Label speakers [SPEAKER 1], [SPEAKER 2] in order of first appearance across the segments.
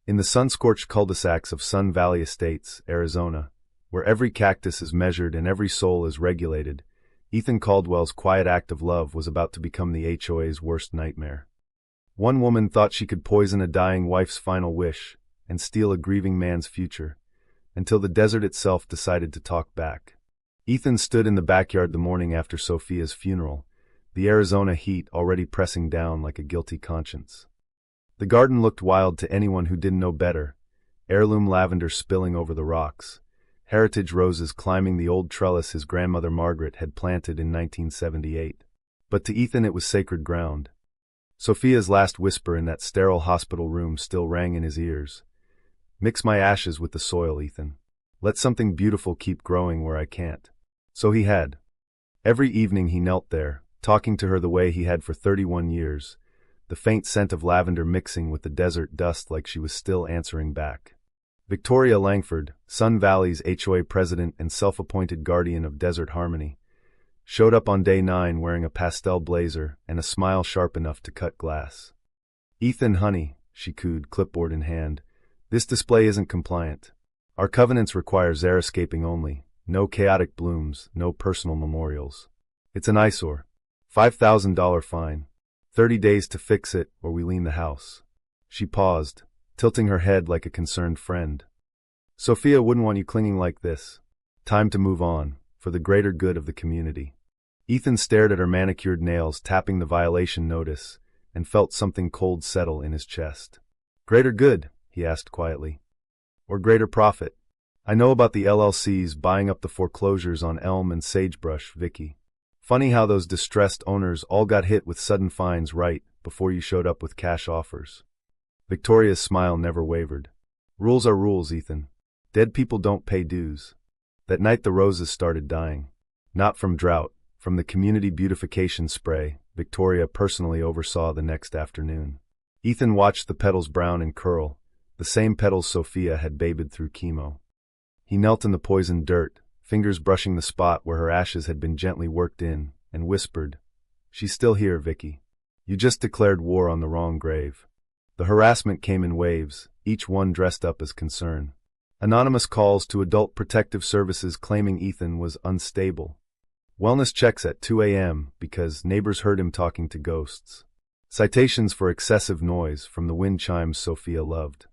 [SPEAKER 1] In the sun-scorched cul-de-sacs of Sun Valley Estates, Arizona, where every cactus is measured and every soul is regulated, Ethan Caldwell's quiet act of love was about to become the HOA's worst nightmare. One woman thought she could poison a dying wife's final wish and steal a grieving man's future, until the desert itself decided to talk back. Ethan stood in the backyard the morning after Sophia's funeral, the Arizona heat already pressing down like a guilty conscience. The garden looked wild to anyone who didn't know better, heirloom lavender spilling over the rocks, heritage roses climbing the old trellis his grandmother Margaret had planted in 1978. But to Ethan it was sacred ground. Sophia's last whisper in that sterile hospital room still rang in his ears. "Mix my ashes with the soil, Ethan. Let something beautiful keep growing where I can't." So he had. Every evening he knelt there, talking to her the way he had for 31 years, the faint scent of lavender mixing with the desert dust like she was still answering back. Victoria Langford, Sun Valley's HOA president and self-appointed guardian of desert harmony, showed up on day 9 wearing a pastel blazer and a smile sharp enough to cut glass. "Ethan, honey," she cooed, clipboard in hand, "this display isn't compliant. Our covenants require xeriscaping only, no chaotic blooms, no personal memorials. It's an eyesore. $5,000 fine. 30 days to fix it, or we lien the house." She paused, tilting her head like a concerned friend. "Sophia wouldn't want you clinging like this. Time to move on, for the greater good of the community." Ethan stared at her manicured nails tapping the violation notice, and felt something cold settle in his chest. "Greater good?" he asked quietly. "Or greater profit? I know about the LLCs buying up the foreclosures on Elm and Sagebrush, Vicky. Funny how those distressed owners all got hit with sudden fines right before you showed up with cash offers." Victoria's smile never wavered. "Rules are rules, Ethan. Dead people don't pay dues." That night the roses started dying. Not from drought, from the community beautification spray Victoria personally oversaw the next afternoon. Ethan watched the petals brown and curl, the same petals Sophia had babied through chemo. He knelt in the poisoned dirt, fingers brushing the spot where her ashes had been gently worked in, and whispered, "She's still here, Vicky. You just declared war on the wrong grave." The harassment came in waves, each one dressed up as concern. Anonymous calls to Adult Protective Services claiming Ethan was unstable. Wellness checks at 2 a.m. because neighbors heard him talking to ghosts. Citations for excessive noise from the wind chimes Sophia loved.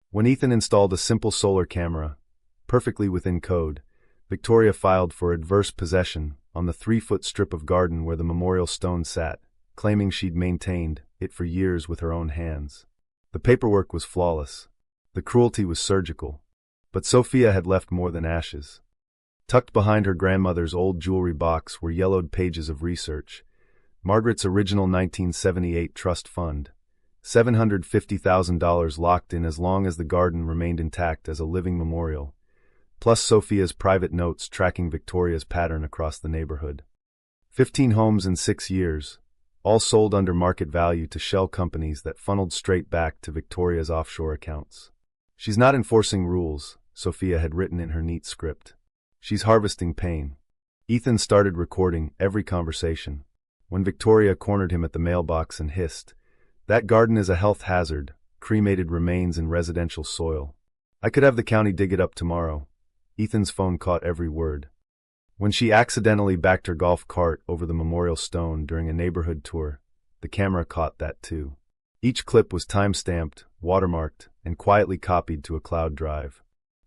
[SPEAKER 1] When Ethan installed a simple solar camera, perfectly within code, Victoria filed for adverse possession on the 3-foot strip of garden where the memorial stone sat, claiming she'd maintained it for years with her own hands. The paperwork was flawless. The cruelty was surgical. But Sophia had left more than ashes. Tucked behind her grandmother's old jewelry box were yellowed pages of research. Margaret's original 1978 trust fund, $750,000 locked in as long as the garden remained intact as a living memorial, plus Sophia's private notes tracking Victoria's pattern across the neighborhood. 15 homes in 6 years, all sold under market value to shell companies that funneled straight back to Victoria's offshore accounts. "She's not enforcing rules," Sophia had written in her neat script. "She's harvesting pain." Ethan started recording every conversation. When Victoria cornered him at the mailbox and hissed, "That garden is a health hazard, cremated remains in residential soil. I could have the county dig it up tomorrow." Ethan's phone caught every word. When she accidentally backed her golf cart over the memorial stone during a neighborhood tour, the camera caught that too. Each clip was time-stamped, watermarked, and quietly copied to a cloud drive.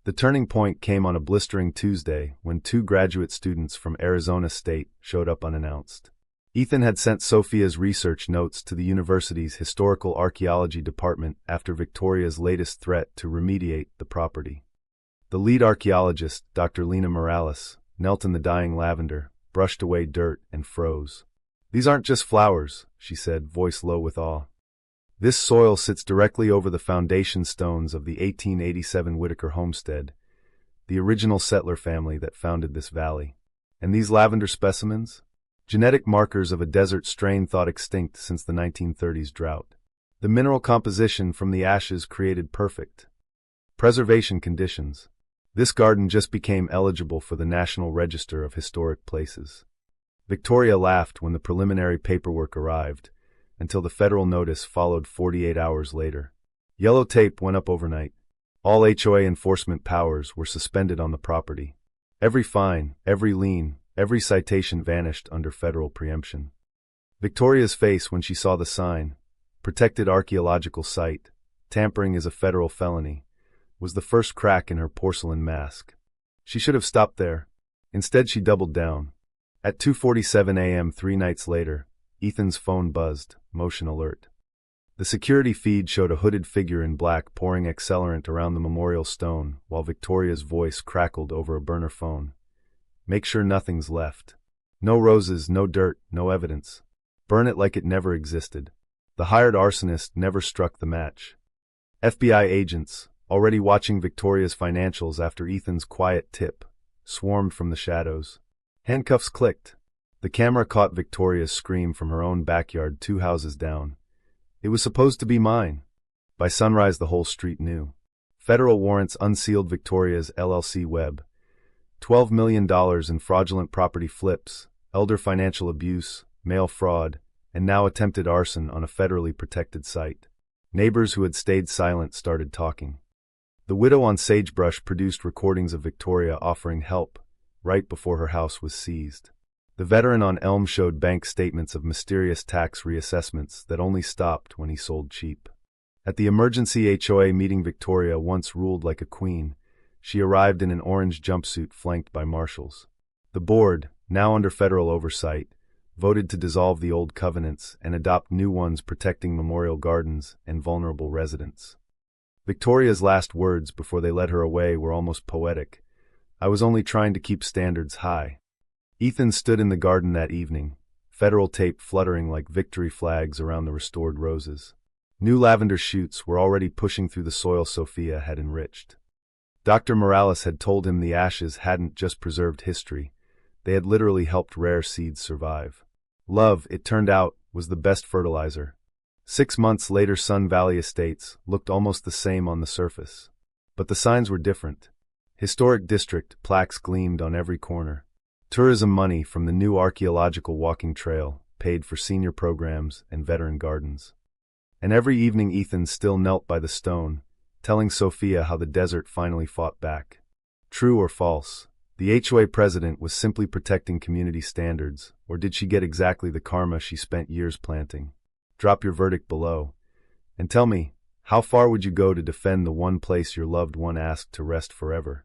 [SPEAKER 1] The turning point came on a blistering Tuesday when 2 graduate students from Arizona State showed up unannounced. Ethan had sent Sophia's research notes to the university's historical archaeology department after Victoria's latest threat to remediate the property. The lead archaeologist, Dr. Lena Morales, knelt in the dying lavender, brushed away dirt, and froze. "These aren't just flowers," she said, voice low with awe. "This soil sits directly over the foundation stones of the 1887 Whitaker homestead, the original settler family that founded this valley. And these lavender specimens? Genetic markers of a desert strain thought extinct since the 1930s drought. The mineral composition from the ashes created perfect preservation conditions. This garden just became eligible for the National Register of Historic Places." Victoria laughed when the preliminary paperwork arrived, until the federal notice followed 48 hours later. Yellow tape went up overnight. All HOA enforcement powers were suspended on the property. Every fine, every lien, every citation vanished under federal preemption. Victoria's face when she saw the sign, "Protected Archaeological Site, Tampering is a federal felony," was the first crack in her porcelain mask. She should have stopped there. Instead, she doubled down. At 2:47 a.m. 3 nights later, Ethan's phone buzzed, motion alert. The security feed showed a hooded figure in black pouring accelerant around the memorial stone, while Victoria's voice crackled over a burner phone. "Make sure nothing's left. No roses, no dirt, no evidence. Burn it like it never existed." The hired arsonist never struck the match. FBI agents, already watching Victoria's financials after Ethan's quiet tip, swarmed from the shadows. Handcuffs clicked. The camera caught Victoria's scream from her own backyard 2 houses down. "It was supposed to be mine." By sunrise, the whole street knew. Federal warrants unsealed Victoria's LLC web. $12 million in fraudulent property flips, elder financial abuse, mail fraud, and now attempted arson on a federally protected site. Neighbors who had stayed silent started talking. The widow on Sagebrush produced recordings of Victoria offering help right before her house was seized. The veteran on Elm showed bank statements of mysterious tax reassessments that only stopped when he sold cheap. At the emergency HOA meeting Victoria once ruled like a queen, she arrived in an orange jumpsuit flanked by marshals. The board, now under federal oversight, voted to dissolve the old covenants and adopt new ones protecting memorial gardens and vulnerable residents. Victoria's last words before they led her away were almost poetic. "I was only trying to keep standards high." Ethan stood in the garden that evening, federal tape fluttering like victory flags around the restored roses. New lavender shoots were already pushing through the soil Sophia had enriched. Dr. Morales had told him the ashes hadn't just preserved history, they had literally helped rare seeds survive. Love, it turned out, was the best fertilizer. 6 months later, Sun Valley Estates looked almost the same on the surface. But the signs were different. Historic district plaques gleamed on every corner. Tourism money from the new archaeological walking trail paid for senior programs and veteran gardens. And every evening Ethan still knelt by the stone, telling Sophia how the desert finally fought back. True or false? The HOA president was simply protecting community standards, or did she get exactly the karma she spent years planting? Drop your verdict below. And tell me, how far would you go to defend the one place your loved one asked to rest forever?